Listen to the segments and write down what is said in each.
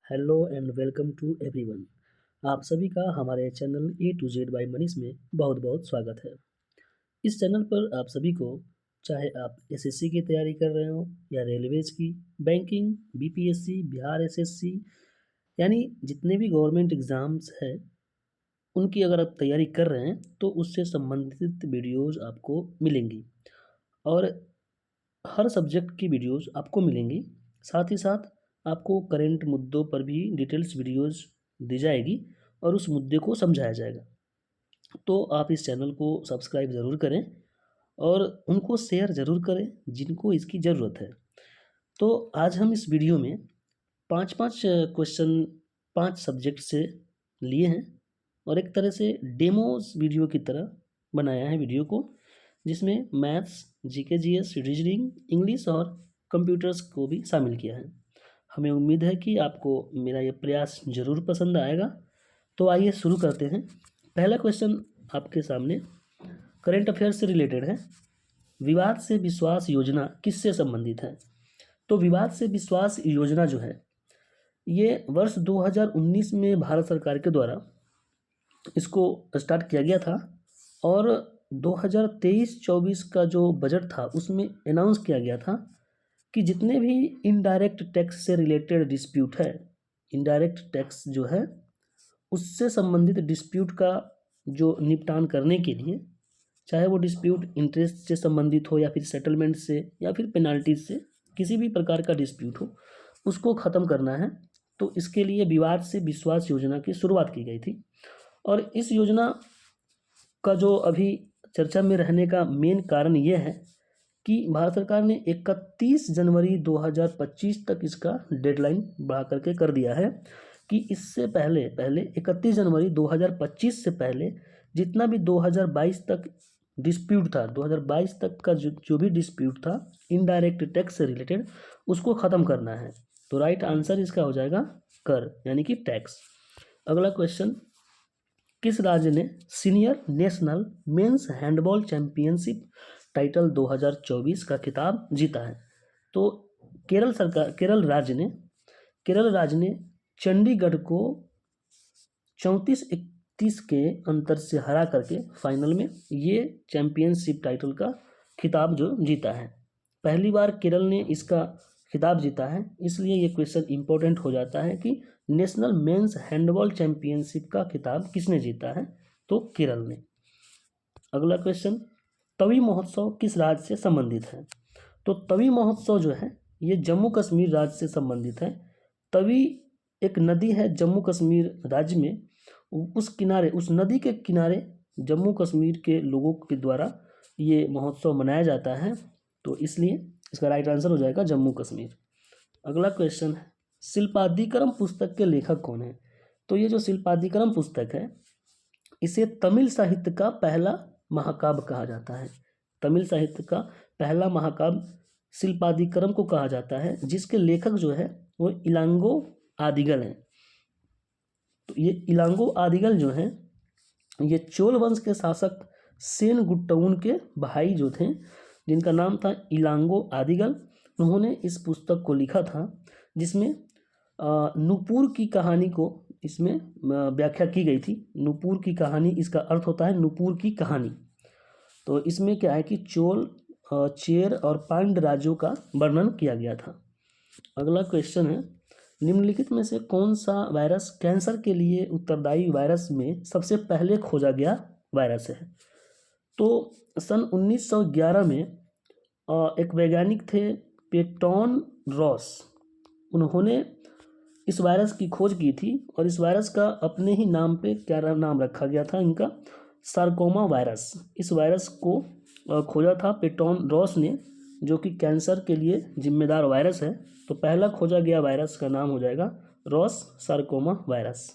Hello and welcome to everyone. आप सभी का हमारे channel A to Z by Manish में बहुत बहुत स्वागत है। इस चैनल पर आप सभी को, चाहे आप एसएससी की तैयारी कर रहे हो या रेलवेज की, बैंकिंग, बीपीएससी, बिहार एसएससी, यानी जितने भी गवर्नमेंट एग्ज़ाम्स है उनकी अगर आप तैयारी कर रहे हैं तो उससे संबंधित वीडियोज़ आपको मिलेंगी और हर सब्जेक्ट की वीडियोस आपको मिलेंगी। साथ ही साथ आपको करंट मुद्दों पर भी डिटेल्स वीडियोस दी जाएगी और उस मुद्दे को समझाया जाएगा। तो आप इस चैनल को सब्सक्राइब ज़रूर करें और उनको शेयर ज़रूर करें जिनको इसकी ज़रूरत है। तो आज हम इस वीडियो में 5-5 क्वेश्चन 5 सब्जेक्ट से लिए हैं और एक तरह से डेमोस वीडियो की तरह बनाया है वीडियो को, जिसमें maths, GK, GS, reasoning, English और कंप्यूटर्स को भी शामिल किया है। हमें उम्मीद है कि आपको मेरा ये प्रयास ज़रूर पसंद आएगा। तो आइए शुरू करते हैं। पहला क्वेश्चन आपके सामने करंट अफेयर से रिलेटेड है। विवाद से विश्वास योजना किससे संबंधित है? तो विवाद से विश्वास योजना जो है ये वर्ष 2019 में भारत सरकार के द्वारा इसको स्टार्ट किया गया था और 2023-24 का जो बजट था उसमें अनाउंस किया गया था कि जितने भी इनडायरेक्ट टैक्स से रिलेटेड डिस्प्यूट है, इनडायरेक्ट टैक्स जो है उससे संबंधित डिस्प्यूट का जो निपटान करने के लिए, चाहे वो डिस्प्यूट इंटरेस्ट से संबंधित हो या फिर सेटलमेंट से या फिर पेनाल्टीज से, किसी भी प्रकार का डिस्प्यूट हो उसको ख़त्म करना है। तो इसके लिए विवाद से विश्वास योजना की शुरुआत की गई थी और इस योजना का जो अभी चर्चा में रहने का मेन कारण ये है कि भारत सरकार ने 31 जनवरी 2025 तक इसका डेडलाइन बढ़ा करके कर दिया है कि इससे पहले 31 जनवरी 2025 से पहले जितना भी 2022 तक डिस्प्यूट था, 2022 तक का जो भी डिस्प्यूट था इनडायरेक्ट टैक्स से रिलेटेड, उसको ख़त्म करना है। तो राइट आंसर इसका हो जाएगा कर, यानी कि टैक्स। अगला क्वेश्चन, किस राज्य ने senior national men's handball championship title 2024 का खिताब जीता है? तो केरल राज्य ने चंडीगढ़ को 34-31 के अंतर से हरा करके फाइनल में ये चैंपियनशिप टाइटल का खिताब जो जीता है। पहली बार केरल ने इसका खिताब जीता है, इसलिए ये क्वेश्चन इंपॉर्टेंट हो जाता है कि नेशनल मेंस हैंडबॉल चैंपियनशिप का खिताब किसने जीता है? तो केरल ने। अगला क्वेश्चन, तवी महोत्सव किस राज्य से संबंधित है? तो तवी महोत्सव जो है ये जम्मू कश्मीर राज्य से संबंधित है। तवी एक नदी है जम्मू कश्मीर राज्य में, उस नदी के किनारे जम्मू कश्मीर के लोगों के द्वारा ये महोत्सव मनाया जाता है, तो इसलिए इसका राइट आंसर हो जाएगा जम्मू कश्मीर। अगला क्वेश्चन है, शिल्पादिकरम पुस्तक के लेखक कौन है? तो ये जो शिल्पादिकरम पुस्तक है इसे तमिल साहित्य का पहला महाकाव्य कहा जाता है। तमिल साहित्य का पहला महाकाव्य शिल्पादिकरम को कहा जाता है, जिसके लेखक जो है वो इलांगो आदिगल हैं। तो ये इलांगो आदिगल जो हैं ये चोल वंश के शासक सेन गुट्टउन के भाई जो थे, जिनका नाम था इलांगो आदिगल। उन्होंने इस पुस्तक को लिखा था जिसमें नुपुर की कहानी को इसमें व्याख्या की गई थी। नुपुर की कहानी, इसका अर्थ होता है नुपुर की कहानी। तो इसमें क्या है कि चोल, चेर और पांड्य राज्यों का वर्णन किया गया था। अगला क्वेश्चन है, निम्नलिखित में से कौन सा वायरस कैंसर के लिए उत्तरदायी वायरस में सबसे पहले खोजा गया वायरस है? तो सन 1911 में एक वैज्ञानिक थे पेटॉन रॉस, उन्होंने इस वायरस की खोज की थी और इस वायरस का अपने ही नाम पे क्या नाम रखा गया था इनका, सार्कोमा वायरस। इस वायरस को खोजा था पेटॉन रॉस ने, जो कि कैंसर के लिए जिम्मेदार वायरस है। तो पहला खोजा गया वायरस का नाम हो जाएगा रॉस सार्कोमा वायरस।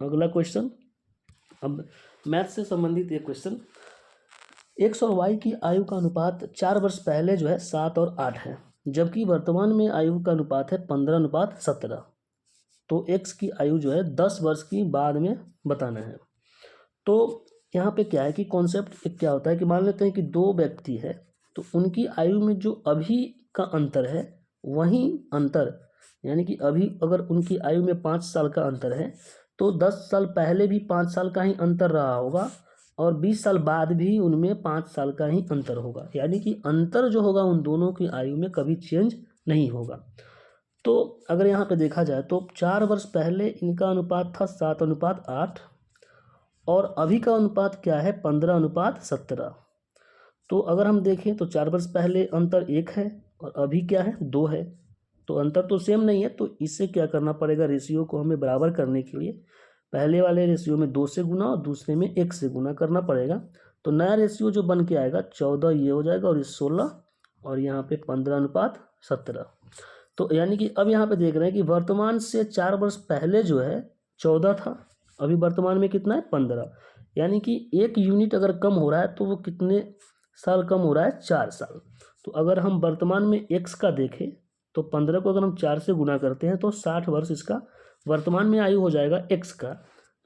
अगला क्वेश्चन, अब मैथ से संबंधित एक क्वेश्चन, एक्स और वाई की आयु का अनुपात 4 वर्ष पहले जो है 7 और 8 है, जबकि वर्तमान में आयु का अनुपात है 15:17। तो एक्स की आयु जो है 10 वर्ष की बाद में बताना है। तो यहाँ पे क्या है कि कॉन्सेप्ट एक क्या होता है कि मान लेते हैं कि दो व्यक्ति है, तो उनकी आयु में जो अभी का अंतर है वही अंतर यानी कि अभी अगर उनकी आयु में 5 साल का अंतर है तो 10 साल पहले भी 5 साल का ही अंतर रहा होगा और 20 साल बाद भी उनमें 5 साल का ही अंतर होगा। यानी कि अंतर जो होगा उन दोनों की आयु में कभी चेंज नहीं होगा। तो अगर यहाँ पे देखा जाए तो 4 वर्ष पहले इनका अनुपात था 7:8 और अभी का अनुपात क्या है 15:17। तो अगर हम देखें तो 4 वर्ष पहले अंतर 1 है और अभी क्या है 2 है, तो अंतर तो सेम नहीं है। तो इससे क्या करना पड़ेगा, रेशियो को हमें बराबर करने के लिए पहले वाले रेशियो में 2 से गुना और दूसरे में 1 से गुना करना पड़ेगा। तो नया रेशियो जो बन के आएगा 14 ये हो जाएगा और ये 16 और यहाँ पे 15:17। तो यानी कि अब यहाँ पे देख रहे हैं कि वर्तमान से 4 वर्ष पहले जो है 14 था, अभी वर्तमान में कितना है 15। यानी कि 1 यूनिट अगर कम हो रहा है तो वो कितने साल कम हो रहा है, 4 साल। तो अगर हम वर्तमान में x का देखें तो 15 को अगर हम 4 से गुना करते हैं तो 60 वर्ष इसका वर्तमान में आयु हो जाएगा x का।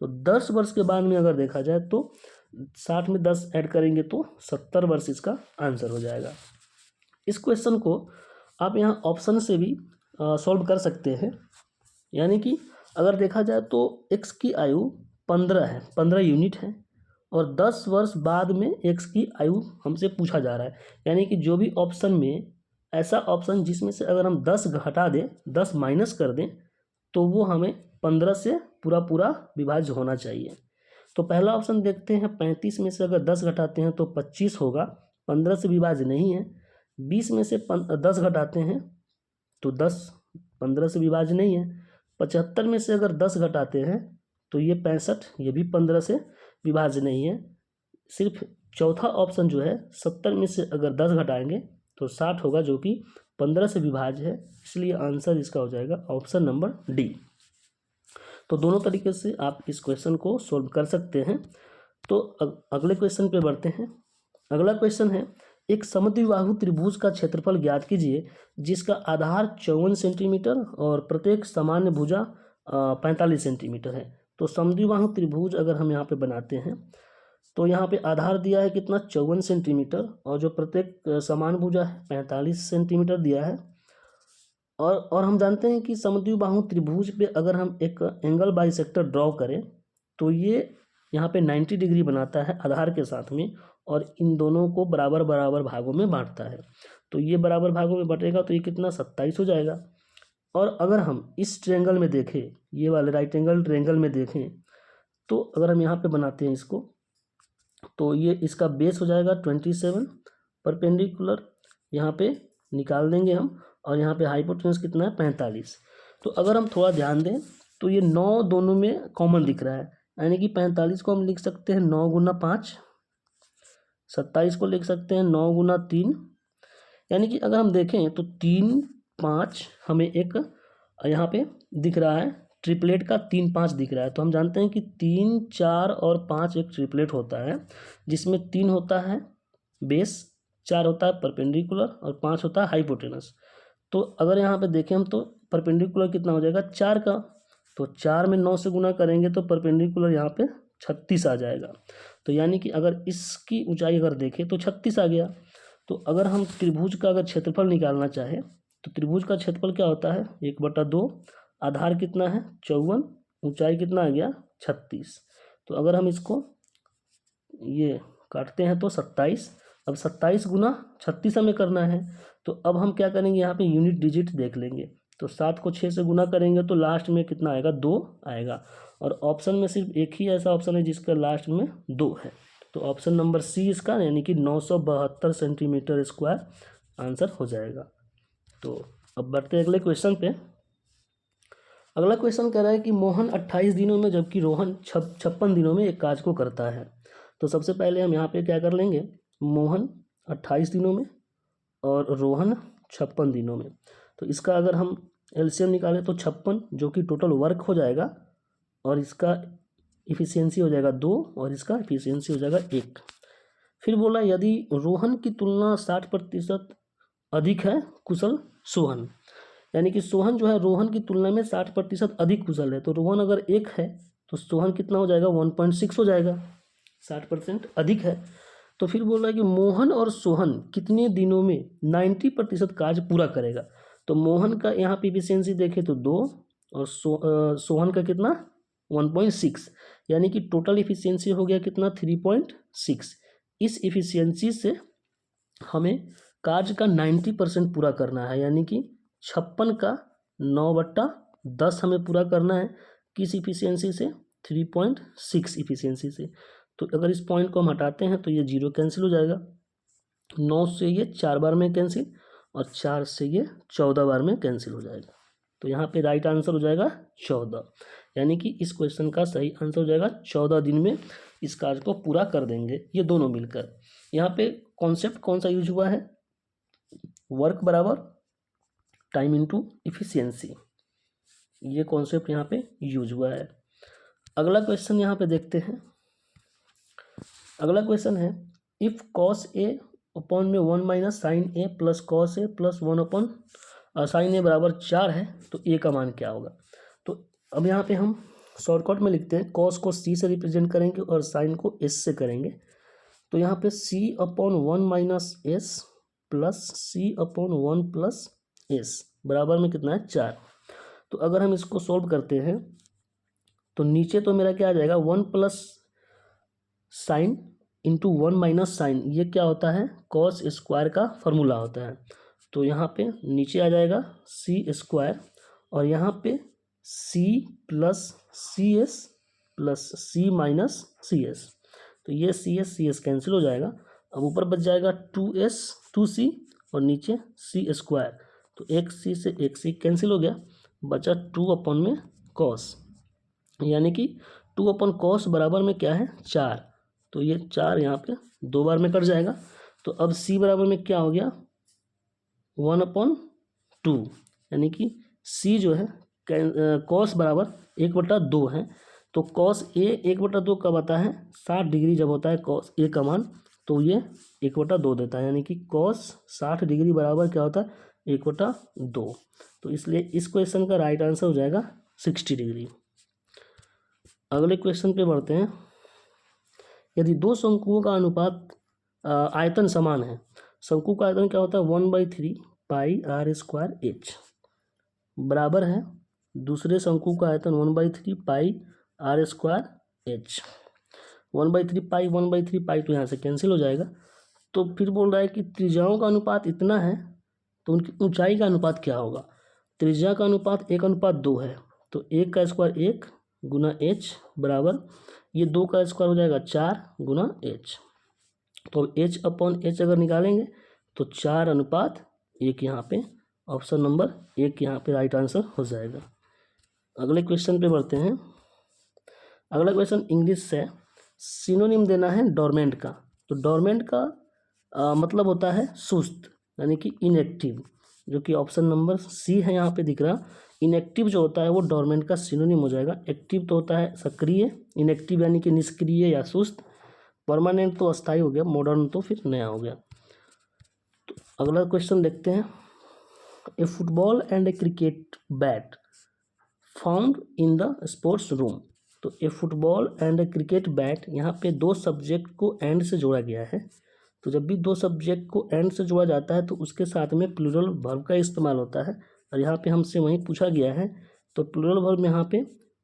तो 10 वर्ष के बाद में अगर देखा जाए तो 60 में 10 ऐड करेंगे तो 70 वर्ष इसका आंसर हो जाएगा। इस क्वेश्चन को आप यहाँ ऑप्शन से भी सॉल्व कर सकते हैं। यानी कि अगर देखा जाए तो x की आयु 15 है, 15 यूनिट है और 10 वर्ष बाद में x की आयु हमसे पूछा जा रहा है। यानी कि जो भी ऑप्शन में ऐसा ऑप्शन जिसमें से अगर हम 10 घटा दें, 10 माइनस कर दें तो वो हमें 15 से पूरा पूरा विभाज्य होना चाहिए। तो पहला ऑप्शन देखते हैं, 35 में से अगर 10 घटाते हैं तो 25 होगा, 15 से विभाज्य नहीं है। 20 में से 10 घटाते हैं तो 10 15 से विभाज्य नहीं है। 75 में से अगर 10 घटाते हैं तो ये 65, ये भी 15 से विभाज्य नहीं है। सिर्फ चौथा ऑप्शन जो है 70 में से अगर 10 घटाएंगे तो 60 होगा, जो कि 15 से विभाज्य है। इसलिए आंसर इसका हो जाएगा ऑप्शन नंबर डी। तो दोनों तरीके से आप इस क्वेश्चन को सॉल्व कर सकते हैं। तो अगले क्वेश्चन पे बढ़ते हैं। अगला क्वेश्चन है, एक समद्विबाहु त्रिभुज का क्षेत्रफल ज्ञात कीजिए जिसका आधार 54 सेंटीमीटर और प्रत्येक सामान्य भुजा 45 सेंटीमीटर है। तो समद्विबाहु त्रिभुज अगर हम यहाँ पे बनाते हैं तो यहाँ पे आधार दिया है कितना 54 सेंटीमीटर और जो प्रत्येक समान भुजा है 45 सेंटीमीटर दिया है। और हम जानते हैं कि समद्विबाहु त्रिभुज पे अगर हम एक एंगल बाइसेक्टर ड्रॉ करें तो ये यहाँ पे 90 डिग्री बनाता है आधार के साथ में और इन दोनों को बराबर बराबर भागों में बांटता है। तो ये बराबर भागों में बटेगा तो ये कितना 27 हो जाएगा। और अगर हम इस ट्रायंगल में देखें, ये वाले राइट एंगल ट्रायंगल में देखें तो अगर हम यहाँ पे बनाते हैं इसको तो ये इसका बेस हो जाएगा 27 परपेंडिकुलर, यहाँ पे निकाल देंगे हम और यहाँ पे हाइपोटेन्यूज कितना है 45। तो अगर हम थोड़ा ध्यान दें तो ये 9 दोनों में कॉमन दिख रहा है, यानी कि 45 को हम लिख सकते हैं 9 गुना 5, 27 को लिख सकते हैं 9 गुना 3। यानी कि अगर हम देखें तो 3 5 हमें एक यहाँ पे दिख रहा है, ट्रिपलेट का 3 5 दिख रहा है। तो हम जानते हैं कि 3 4 और 5 एक ट्रिपलेट होता है जिसमें 3 होता है बेस, 4 होता है परपेंडिकुलर और 5 होता है हाइपोटेनस। तो अगर यहाँ पे देखें हम तो परपेंडिकुलर कितना हो जाएगा 4 का, तो 4 में 9 से गुना करेंगे तो परपेंडिकुलर यहाँ पे 36 आ जाएगा। तो यानी कि अगर इसकी ऊंचाई अगर देखें तो 36 आ गया। तो अगर हम त्रिभुज का अगर क्षेत्रफल निकालना चाहें तो त्रिभुज का क्षेत्रफल क्या होता है 1/2, आधार कितना है 54, ऊंचाई कितना आ गया 36। तो अगर हम इसको ये काटते हैं तो 27, अब 27 गुना 36 हमें करना है। तो अब हम क्या करेंगे, यहाँ पे यूनिट डिजिट देख लेंगे। तो 7 को 6 से गुना करेंगे तो लास्ट में कितना आएगा 2 आएगा। और ऑप्शन में सिर्फ एक ही ऐसा ऑप्शन है जिसका लास्ट में 2 है। तो ऑप्शन नंबर सी इसका यानी कि 972 सेंटीमीटर स्क्वायर आंसर हो जाएगा। तो अब बढ़ते हैं अगले क्वेश्चन पे। अगला क्वेश्चन कह रहा है कि मोहन 28 दिनों में जबकि रोहन 56 दिनों में एक काज को करता है। तो सबसे पहले हम यहाँ पे क्या कर लेंगे, मोहन 28 दिनों में और रोहन 56 दिनों में। तो इसका अगर हम एलसीएम निकालें तो 56 जो कि टोटल वर्क हो जाएगा और इसका इफ़िशियंसी हो जाएगा 2 और इसका इफ़िशियंसी हो जाएगा 1। फिर बोला यदि रोहन की तुलना 60% अधिक है कुशल सोहन, यानी कि सोहन जो है रोहन की तुलना में 60% अधिक कुशल है। तो रोहन अगर 1 है तो सोहन कितना हो जाएगा 1.6 हो जाएगा, 60% अधिक है। तो फिर बोल रहा है कि मोहन और सोहन कितने दिनों में 90% कार्य पूरा करेगा। तो मोहन का यहाँ पे इफिशियंसी देखें तो 2 और सोहन का कितना 1.6, यानी कि टोटल इफिशियंसी हो गया कितना 3.6। इस इफिशियंसी से हमें कार्य का 90% पूरा करना है, यानी कि 56 का 9/10 हमें पूरा करना है। किस इफिशियंसी से 3.6 इफिशियंसी से। तो अगर इस पॉइंट को हम हटाते हैं तो ये 0 कैंसिल हो जाएगा, 9 से ये 4 बार में कैंसिल और 4 से ये 14 बार में कैंसिल हो जाएगा। तो यहाँ पे राइट आंसर हो जाएगा 14, यानी कि इस क्वेश्चन का सही आंसर हो जाएगा 14 दिन में इस कार्य को पूरा कर देंगे ये दोनों मिलकर। यहाँ पे कॉन्सेप्ट कौन सा यूज हुआ है, वर्क बराबर टाइम इनटू इफिशियंसी, ये कॉन्सेप्ट यहाँ पे यूज हुआ है। अगला क्वेश्चन यहाँ पे देखते हैं। अगला क्वेश्चन है इफ कॉस ए अपॉन में 1 minus sign A plus cos A plus 1 upon sine ए बराबर 4 है तो ए का मान क्या होगा। तो अब यहाँ पे हम शॉर्टकट में लिखते हैं, कॉस को सी से रिप्रेजेंट करेंगे और साइन को एस से करेंगे। तो यहाँ पे सी अपॉन 1 माइनस एस प्लस सी अपॉन 1 प्लस एस बराबर में कितना है 4। तो अगर हम इसको सॉल्व करते हैं तो नीचे तो मेरा क्या आ जाएगा 1 plus sine into 1 minus sine, ये क्या होता है कॉस स्क्वायर का फॉर्मूला होता है। तो यहाँ पे नीचे आ जाएगा सी स्क्वायर और यहाँ पे C plus C S plus C minus C S, तो ये सी एस कैंसिल हो जाएगा। अब ऊपर बच जाएगा 2s 2c और नीचे सी स्क्वायर, तो एक सी से एक सी कैंसिल हो गया, बचा 2 अपॉन में कॉस, यानी कि 2 अपॉन कॉस बराबर में क्या है 4। तो ये 4 यहाँ पे 2 बार में कट जाएगा। तो अब c बराबर में क्या हो गया 1/2, यानी कि c जो है कॉस बराबर 1/2 है। तो कॉस ए 1/2 कब आता है 60 डिग्री जब होता है कॉस ए का मान, तो ये 1/2 देता है, यानी कि कॉस 60 डिग्री बराबर क्या होता है 1/2। तो इसलिए इस क्वेश्चन का राइट आंसर हो जाएगा 60 डिग्री। अगले क्वेश्चन पे बढ़ते हैं। यदि दो शंकुओं का अनुपात आयतन समान है, शंकु का आयतन क्या होता है 1/3 पाई आर स्क्वायर एच बराबर है दूसरे शंकु का आयतन 1/3 पाई आर स्क्वायर एच। 1/3 पाई तो यहाँ से कैंसिल हो जाएगा। तो फिर बोल रहा है कि त्रिज्याओं का अनुपात इतना है तो उनकी ऊंचाई का अनुपात क्या होगा। त्रिज्या का अनुपात 1/2 है, तो 1 का स्क्वायर 1 गुना एच बराबर ये 2 का स्क्वायर हो जाएगा 4 गुना एच। तो एच अपॉन एच अगर निकालेंगे तो 4:1 यहाँ पे ऑप्शन नंबर 1 यहाँ पे राइट आंसर हो जाएगा। अगले क्वेश्चन पे बढ़ते हैं। अगला क्वेश्चन इंग्लिश से सिनोनिम देना है डोरमेंट का। तो डोरमेंट का मतलब होता है सुस्त, यानी कि इनएक्टिव, जो कि ऑप्शन नंबर सी है यहाँ पे दिख रहा। इनएक्टिव जो होता है वो डोरमेंट का सिनोनिम हो जाएगा। एक्टिव तो होता है सक्रिय, इनएक्टिव यानी कि निष्क्रिय या सुस्त, परमानेंट तो अस्थायी हो गया, मॉडर्न तो फिर नया हो गया। तो अगला क्वेश्चन देखते हैं। A football and a cricket bat found in the sports room. तो a football and a cricket bat, यहाँ पे 2 सब्जेक्ट को एंड से जोड़ा गया है। तो जब भी 2 सब्जेक्ट को एंड से जोड़ा जाता है तो उसके साथ में प्लूरल वर्ब का इस्तेमाल होता है, और यहाँ पे हमसे वही पूछा गया है। तो प्लूरल वर्ब में यहाँ पे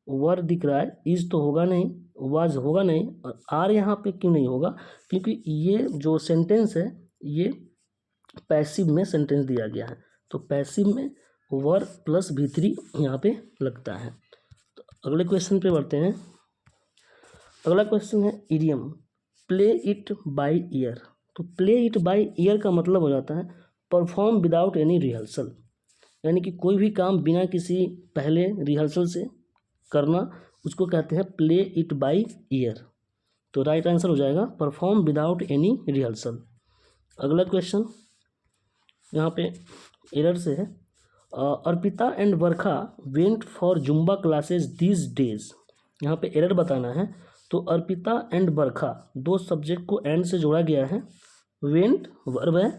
वर दिख रहा है, इज तो होगा नहीं, वाज होगा नहीं, और आर यहाँ पे क्यों नहीं होगा, क्योंकि ये जो सेंटेंस है ये पैसिव में सेंटेंस दिया गया है। तो पैसिव में वर प्लस V3 यहाँ पे लगता है। तो अगले क्वेश्चन पे बढ़ते हैं। अगला क्वेश्चन है idiom play it by year. तो प्ले इट बाय ईयर का मतलब हो जाता है परफॉर्म विदाउट एनी रिहर्सल, यानी कि कोई भी काम बिना किसी पहले रिहर्सल से करना, उसको कहते हैं प्ले इट बाय ईयर। तो राइट आंसर हो जाएगा परफॉर्म विदाउट एनी रिहर्सल। अगला क्वेश्चन यहाँ पे एरर से है। Arpita and Varsha went for Zumba classes these days. यहाँ पे एरर बताना है। तो अर्पिता एंड वर्षा 2 सब्जेक्ट को एंड से जोड़ा गया है, वेंट वर्ब है,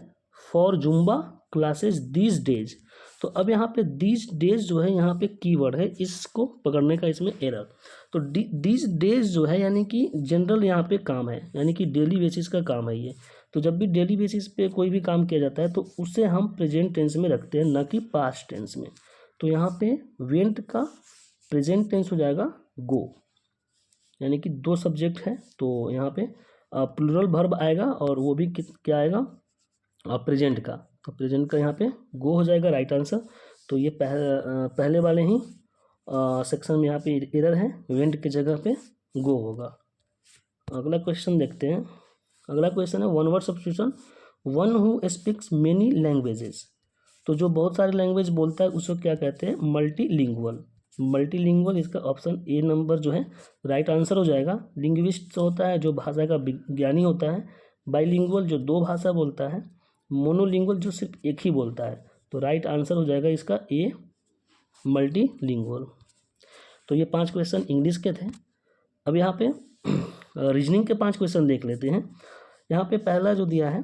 for Zumba classes these days. तो अब यहाँ पे दीज डेज जो है यहाँ पे कीवर्ड है, इसको पकड़ने का इसमें एरर। तो दीज डेज जो है यानी कि जनरल यहाँ पे काम है, यानी कि डेली बेसिस का काम है ये। तो जब भी डेली बेसिस पे कोई भी काम किया जाता है तो उसे हम प्रेजेंट टेंस में रखते हैं, न कि पास्ट टेंस में। तो यहाँ पे वेंट का प्रेजेंट टेंस हो जाएगा गो, यानी कि दो सब्जेक्ट है तो यहाँ पे प्लूरल वर्ब आएगा और वो भी क्या आएगा, प्रेजेंट का। तो प्रेजेंट का यहाँ पे गो हो जाएगा राइट आंसर। तो ये पहले वाले ही सेक्शन में यहाँ पे एरर है, वेंट की जगह पे गो होगा। अगला क्वेश्चन देखते हैं। अगला क्वेश्चन है one word substitution, one who speaks many languages. तो जो बहुत सारे लैंग्वेज बोलता है उसको क्या कहते हैं, मल्टीलिंगुअल। मल्टीलिंगुअल इसका ऑप्शन ए नंबर जो है राइट आंसर हो जाएगा। लिंग्विस्ट होता है जो भाषा का विज्ञानी होता है, बाईलिंगुअल जो दो भाषा बोलता है, मोनोलिंगुअल जो सिर्फ एक ही बोलता है। तो राइट आंसर हो जाएगा इसका ए, मल्टीलिंगुअल। तो ये 5 क्वेश्चन इंग्लिश के थे। अब यहाँ पे रीजनिंग के 5 क्वेश्चन देख लेते हैं। यहाँ पे पहला जो दिया है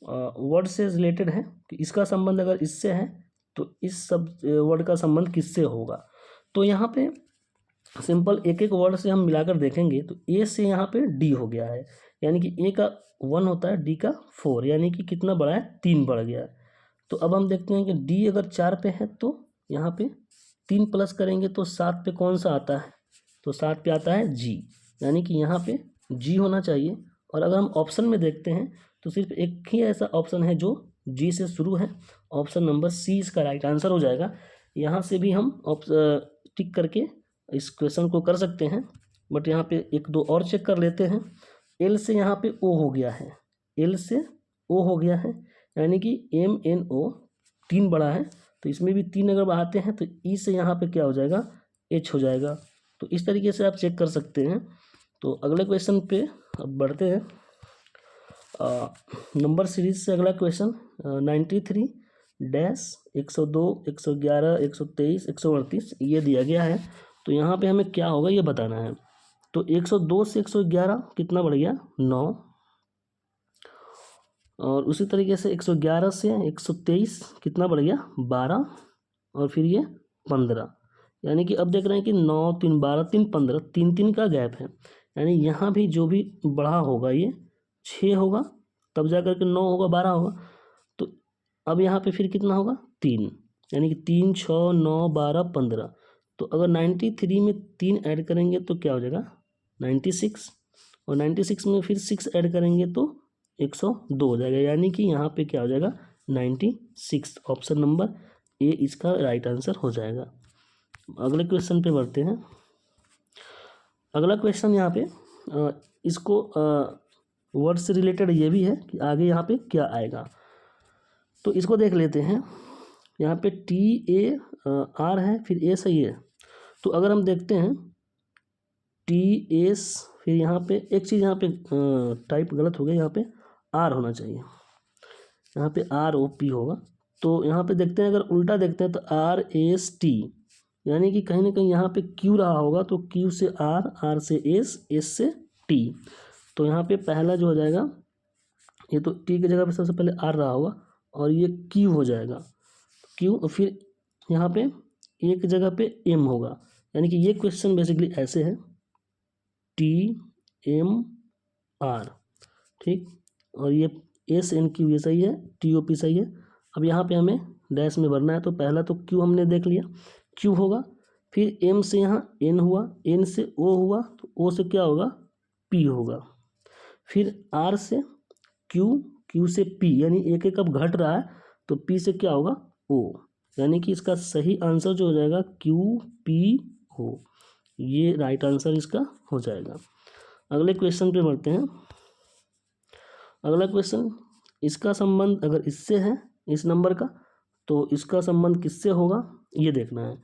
वर्ड से रिलेटेड है कि इसका संबंध अगर इससे है तो इस सब वर्ड का संबंध किससे होगा। तो यहाँ पे सिंपल एक एक वर्ड से हम मिलाकर देखेंगे तो ए से यहाँ पे डी हो गया है, यानी कि ए का 1 होता है, डी का 4, यानी कि कितना बढ़ा है, 3 बढ़ गया है। तो अब हम देखते हैं कि डी अगर 4 पे है तो यहाँ पे 3 प्लस करेंगे तो 7 पे कौन सा आता है, तो 7 पे आता है जी, यानी कि यहाँ पे जी होना चाहिए। और अगर हम ऑप्शन में देखते हैं तो सिर्फ एक ही ऐसा ऑप्शन है जो जी से शुरू है, ऑप्शन नंबर सी इसका राइट आंसर हो जाएगा। यहाँ से भी हम टिक करके इस क्वेश्चन को कर सकते हैं, बट यहाँ पे एक दो और चेक कर लेते हैं। एल से यहाँ पे ओ हो गया है, एल से ओ हो गया है, यानी कि एम एन ओ 3 बड़ा है, तो इसमें भी 3 अगर बढ़ाते हैं तो ई से यहाँ पे क्या हो जाएगा, एच हो जाएगा। तो इस तरीके से आप चेक कर सकते हैं। तो अगले क्वेश्चन पे अब बढ़ते हैं। नंबर सीरीज से अगला क्वेश्चन 93 डैश 102 111 123 138 ये दिया गया है। तो यहाँ पे हमें क्या होगा ये बताना है। तो 102 से 111 कितना बढ़ गया, 9, और उसी तरीके से 111 से 123 कितना बढ़ गया, 12, और फिर ये 15, यानी कि अब देख रहे हैं कि 9 3 12 3 15, 3 का गैप है, यानी यहाँ भी जो भी बढ़ा होगा ये 6 होगा, तब जा कर के 9 होगा, 12 होगा। तो अब यहाँ पे फिर कितना होगा, 3, यानी कि 3 6 9 12 15। तो अगर 93 में 3 ऐड करेंगे तो क्या हो जाएगा, 96, और 96 में फिर 6 ऐड करेंगे तो 102 हो जाएगा, यानी कि यहाँ पे क्या हो जाएगा, 96। ऑप्शन नंबर ए इसका राइट आंसर हो जाएगा। अगले क्वेश्चन पे बढ़ते हैं। अगला क्वेश्चन यहाँ पे इसको वर्ड से रिलेटेड ये भी है कि आगे यहाँ पे क्या आएगा, तो इसको देख लेते हैं। यहाँ पे टी ए आर है, फिर ए सही है। तो अगर हम देखते हैं टी एस, फिर यहाँ पे एक चीज़ यहाँ पे टाइप गलत हो गया, यहाँ पे आर होना चाहिए, यहाँ पे आर ओ पी होगा। तो यहाँ पे देखते हैं, अगर उल्टा देखते हैं तो आर एस टी, यानी कि कहीं ना कहीं यहाँ पे क्यू रहा होगा, तो क्यू से आर, आर से एस, एस से टी। तो यहाँ पे पहला जो हो जाएगा, ये तो टी की जगह पे सबसे पहले आर रहा होगा और ये क्यू हो जाएगा, क्यू, और फिर यहाँ पे एक जगह पे एम होगा, यानी कि ये क्वेश्चन बेसिकली ऐसे है, टी एम आर, ठीक, और ये एस एन क्यू ये सही है, टी ओ पी सही है। अब यहाँ पे हमें डैश में भरना है, तो पहला तो क्यू हमने देख लिया, क्यू होगा, फिर एम से यहाँ एन हुआ, एन से ओ हुआ, तो ओ से क्या होगा, पी होगा, फिर आर से क्यू, क्यू से पी, यानी एक एक अब घट रहा है, तो पी से क्या होगा, ओ, यानी कि इसका सही आंसर जो हो जाएगा क्यू पी ओ, ये राइट आंसर इसका हो जाएगा। अगले क्वेश्चन पे बढ़ते हैं। अगला क्वेश्चन, इसका संबंध अगर इससे है इस नंबर का, तो इसका संबंध किससे होगा ये देखना है।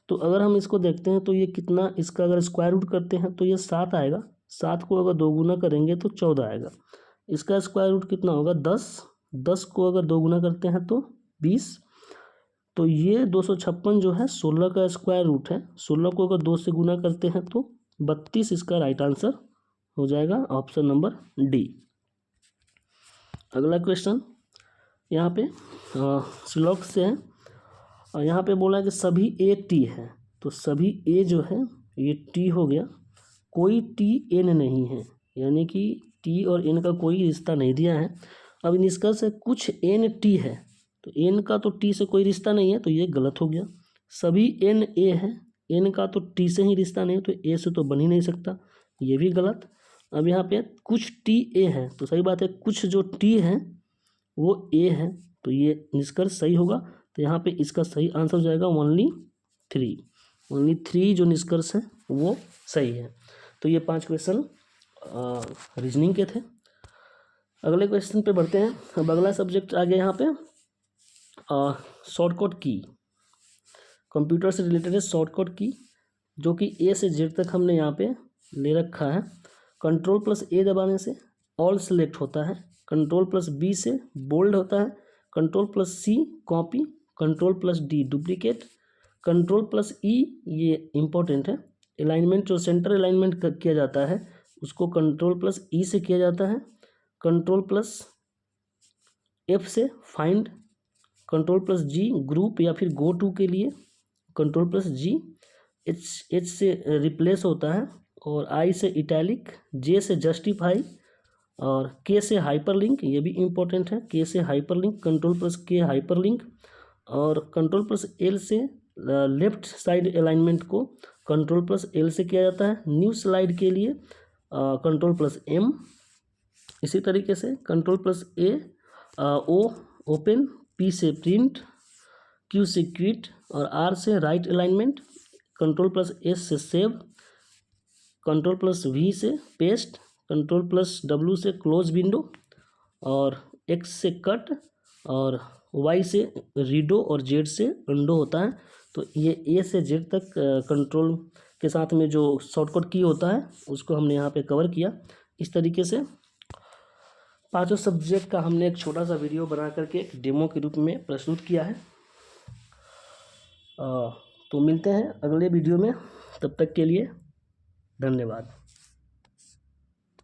तो अगर हम इसको देखते हैं तो ये कितना, इसका अगर स्क्वायर रूट करते हैं तो ये 7 आएगा, 7 को अगर 2 गुना करेंगे तो 14 आएगा। इसका स्क्वायर रूट कितना होगा, 10, 10 को अगर 2 गुना करते हैं तो 20। तो ये 256 जो है 16 का स्क्वायर रूट है, 16 को अगर 2 से गुना करते हैं तो 32 इसका राइट आंसर हो जाएगा, ऑप्शन नंबर डी। अगला क्वेश्चन यहाँ पे श्लोक से है, और यहाँ पे बोला है कि सभी ए टी है, तो सभी ए जो है ये टी हो गया, कोई टी एन नहीं है, यानी कि टी और एन का कोई रिश्ता नहीं दिया है। अब निष्कर्ष है कुछ एन टी है, तो एन का तो टी से कोई रिश्ता नहीं है, तो ये गलत हो गया। सभी एन ए है, एन का तो टी से ही रिश्ता नहीं है, तो ए से तो बन ही नहीं सकता, ये भी गलत। अब यहाँ पे कुछ टी ए है, तो सही बात है, कुछ जो टी है वो ए है, तो ये निष्कर्ष सही होगा। तो यहाँ पे इसका सही आंसर हो जाएगा ओनली 3। ओनली 3 जो निष्कर्ष है वो सही है। तो ये 5 क्वेश्चन रीजनिंग के थे। अगले क्वेश्चन पे बढ़ते हैं। अब अगला सब्जेक्ट आ गया यहाँ पे शॉर्टकट की। कंप्यूटर से रिलेटेड है शॉर्टकट की, जो कि ए से जेड तक हमने यहाँ पे ले रखा है। Ctrl+A दबाने से ऑल सेलेक्ट होता है, Ctrl+B से बोल्ड होता है, Ctrl+C copy, Ctrl+D duplicate, Ctrl+E ये इम्पोर्टेंट है, अलाइनमेंट जो सेंटर अलाइनमेंट किया जाता है उसको Ctrl+E से किया जाता है, Ctrl+F से फाइंड, Ctrl+G ग्रुप या फिर गो टू के लिए, Ctrl+G H से रिप्लेस होता है, और I से इटैलिक, J से जस्टिफाई, और K से हाइपरलिंक, ये भी इम्पोर्टेंट है, K से हाइपरलिंक, Ctrl+K हाइपरलिंक, और Ctrl+L से लेफ्ट साइड अलाइनमेंट को Ctrl+L से किया जाता है। न्यू स्लाइड के लिए Ctrl+M, इसी तरीके से Ctrl+A O ओपन, P से प्रिंट, Q से क्विट, और R से राइट अलाइनमेंट, Ctrl+S से सेव, Ctrl+V से पेस्ट, Ctrl+W से क्लोज विंडो, और X से कट, और Y से रीडो, और Z से अंडो होता है। तो ये A से Z तक कंट्रोल के साथ में जो शॉर्टकट की होता है उसको हमने यहाँ पे कवर किया। इस तरीके से 5 सब्जेक्ट का हमने एक छोटा सा वीडियो बना करके एक डेमो के रूप में प्रस्तुत किया है। तो मिलते हैं अगले वीडियो में, तब तक के लिए धन्यवाद।